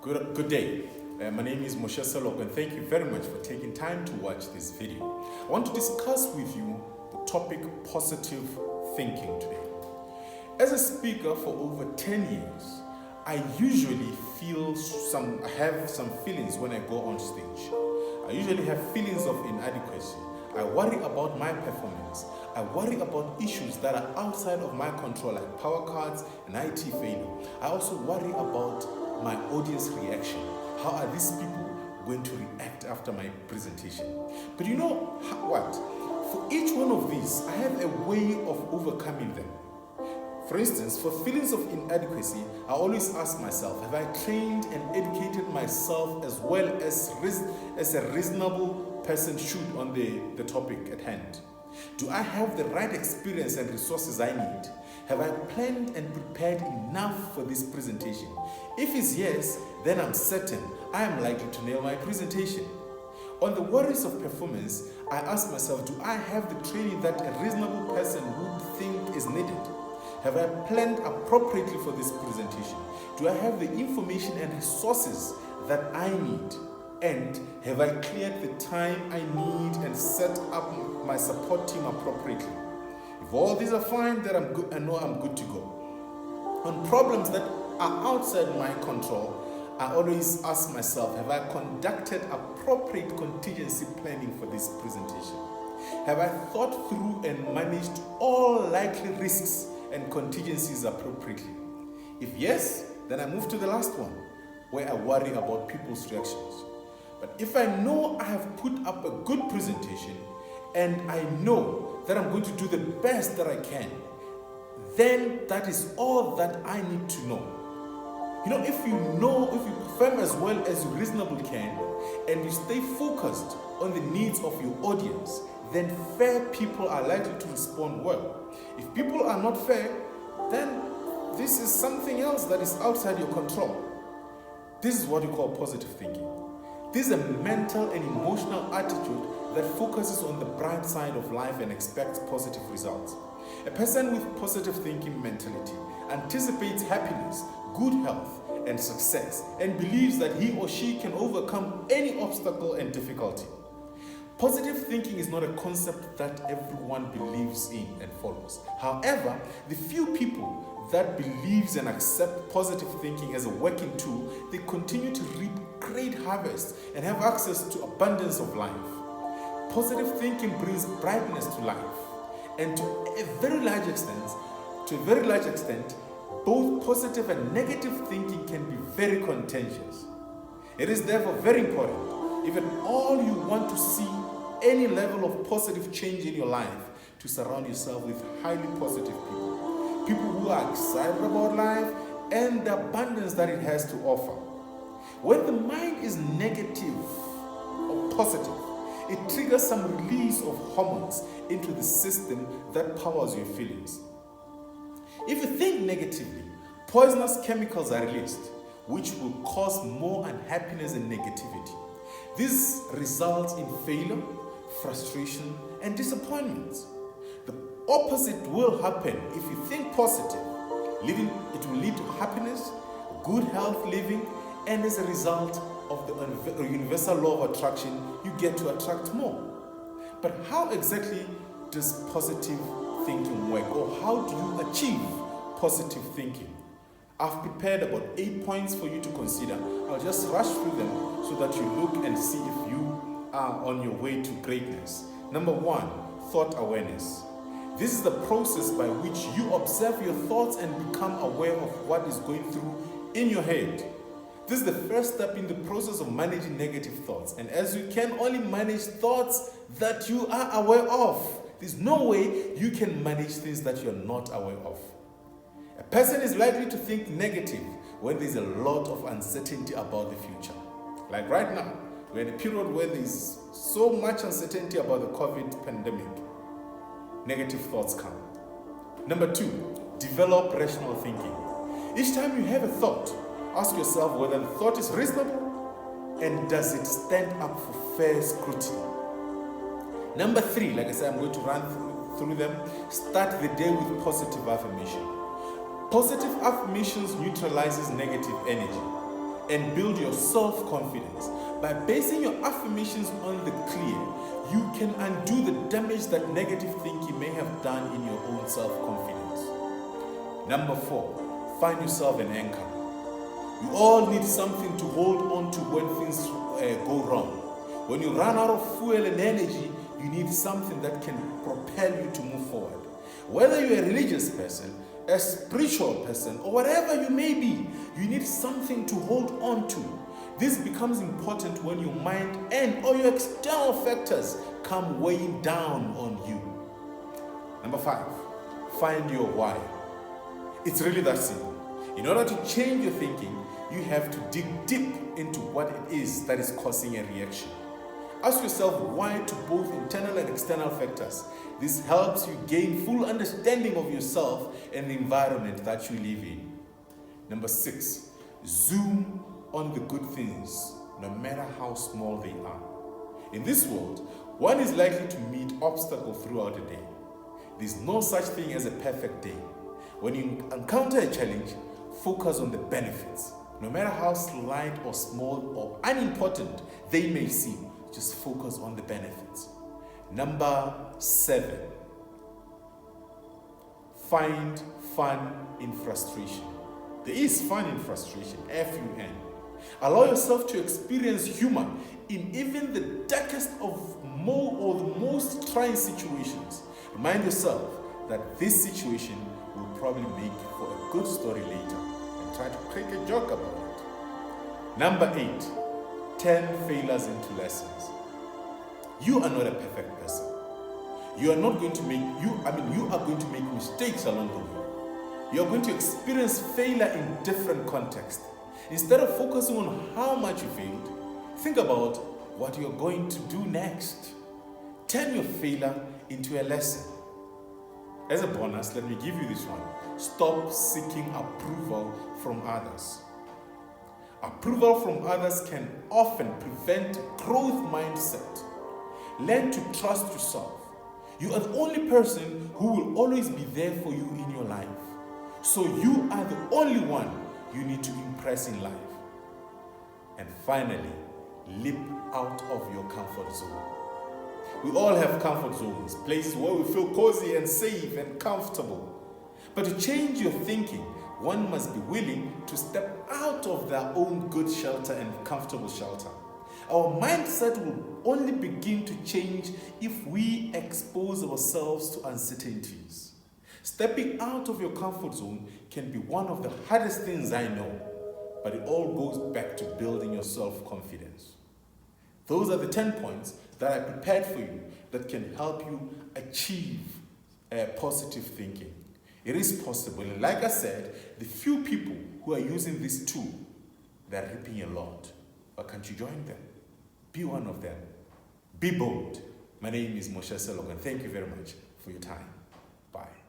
Good day. My name is Moshe Seloko, and thank you very much for taking time to watch this video. I want to discuss with you the topic positive thinking today. As a speaker for over 10 years, I usually have some feelings when I go on stage. I usually have feelings of inadequacy. I worry about my performance. I worry about issues that are outside of my control, like power cards and IT failure. I also worry about my audience reaction. How are these people going to react after my presentation? But you know what? For each one of these, I have a way of overcoming them. For instance, for feelings of inadequacy, I always ask myself, have I trained and educated myself as well as a reasonable person should on the topic at hand? Do I have the right experience and resources I need? Have I planned and prepared enough for this presentation? If it's yes, then I'm certain I am likely to nail my presentation. On the worries of performance, I ask myself, do I have the training that a reasonable person would think is needed? Have I planned appropriately for this presentation? Do I have the information and resources that I need? And have I cleared the time I need and set up my support team appropriately? If all these are fine, then I'm good. I know I'm good to go. On problems that are outside my control, I always ask myself, have I conducted appropriate contingency planning for this presentation? Have I thought through and managed all likely risks and contingencies appropriately? If yes, then I move to the last one, where I worry about people's reactions. But if I know I have put up a good presentation and I know that I'm going to do the best that I can, then that is all that I need to know. If you perform as well as you reasonably can and you stay focused on the needs of your audience, then fair people are likely to respond well. If people are not fair, then this is something else that is outside your control. This is what you call positive thinking. This is a mental and emotional attitude that focuses on the bright side of life and expects positive results. A person with positive thinking mentality anticipates happiness, good health, and success, and believes that he or she can overcome any obstacle and difficulty. Positive thinking is not a concept that everyone believes in and follows. However, the few people that believes and accept positive thinking as a working tool, they continue to reap great harvest and have access to abundance of life. Positive thinking brings brightness to life, and to a very large extent, both positive and negative thinking can be very contagious. It is therefore very important, if at all you want to see any level of positive change in your life, to surround yourself with highly positive people. People who are excited about life and the abundance that it has to offer. When the mind is negative or positive, it triggers some release of hormones into the system that powers your feelings. If you think negatively, poisonous chemicals are released, which will cause more unhappiness and negativity. This results in failure, frustration, and disappointment. The opposite will happen if you think positive. It will lead to happiness, good health living, and as a result of the universal law of attraction, you get to attract more. But how exactly does positive thinking work, or how do you achieve positive thinking? I've prepared about 8 points for you to consider. I'll just rush through them so that you look and see if you are on your way to greatness. Number 1, thought awareness. This is the process by which you observe your thoughts and become aware of what is going through in your head. This is the first step in the process of managing negative thoughts. And as you can only manage thoughts that you are aware of, there's no way you can manage things that you're not aware of. A person is likely to think negative when there's a lot of uncertainty about the future. Like right now, we're in a period where there's so much uncertainty about the COVID pandemic. Negative thoughts come. Number 2, develop rational thinking. Each time you have a thought, ask yourself whether the thought is reasonable and does it stand up for fair scrutiny. Number 3, like I said, I'm going to run through them. Start the day with positive affirmation. Positive affirmations neutralizes negative energy. and build your self-confidence. By basing your affirmations on the clear, you can undo the damage that negative thinking may have done in your own self-confidence. Number 4, find yourself an anchor. You all need something to hold on to when things go wrong. When you run out of fuel and energy, you need something that can propel you to move forward. Whether you're a religious person, a spiritual person, or whatever you may be, you need something to hold on to. This becomes important when your mind and or your external factors come weighing down on you. Number 5, find your why. It's really that simple. In order to change your thinking, you have to dig deep into what it is that is causing a reaction. Ask yourself why to both internal and external factors. This helps you gain full understanding of yourself and the environment that you live in. Number 6, zoom on the good things, no matter how small they are. In this world, one is likely to meet obstacles throughout the day. There's no such thing as a perfect day. When you encounter a challenge, focus on the benefits. No matter how slight or small or unimportant they may seem, just focus on the benefits. Number 7, find fun in frustration. There is fun in frustration, F-U-N. Allow yourself to experience humor in even the darkest of the most trying situations. Remind yourself that this situation will probably make for a good story later, and try to create a joke about it. Number 8, turn failures into lessons. You are not a perfect person. You are going to make mistakes along the way. You are going to experience failure in different contexts. Instead of focusing on how much you failed, think about what you're going to do next. Turn your failure into a lesson. As a bonus, let me give you this one. Stop seeking approval from others. Approval from others can often prevent growth mindset. Learn to trust yourself. You are the only person who will always be there for you in your life. So you are the only one you need to impress in life. And finally, leap out of your comfort zone. We all have comfort zones, places where we feel cozy and safe and comfortable. But to change your thinking, one must be willing to step out of their own good shelter and comfortable shelter. Our mindset will only begin to change if we expose ourselves to uncertainties. Stepping out of your comfort zone can be one of the hardest things I know, but it all goes back to building your self-confidence. Those are the 10 points that I prepared for you that can help you achieve positive thinking. It is possible, and like I said, the few people who are using this tool, they're reaping a lot. Why can't you join them? Be one of them. Be bold. My name is Moshe Seloko, and thank you very much for your time. Bye.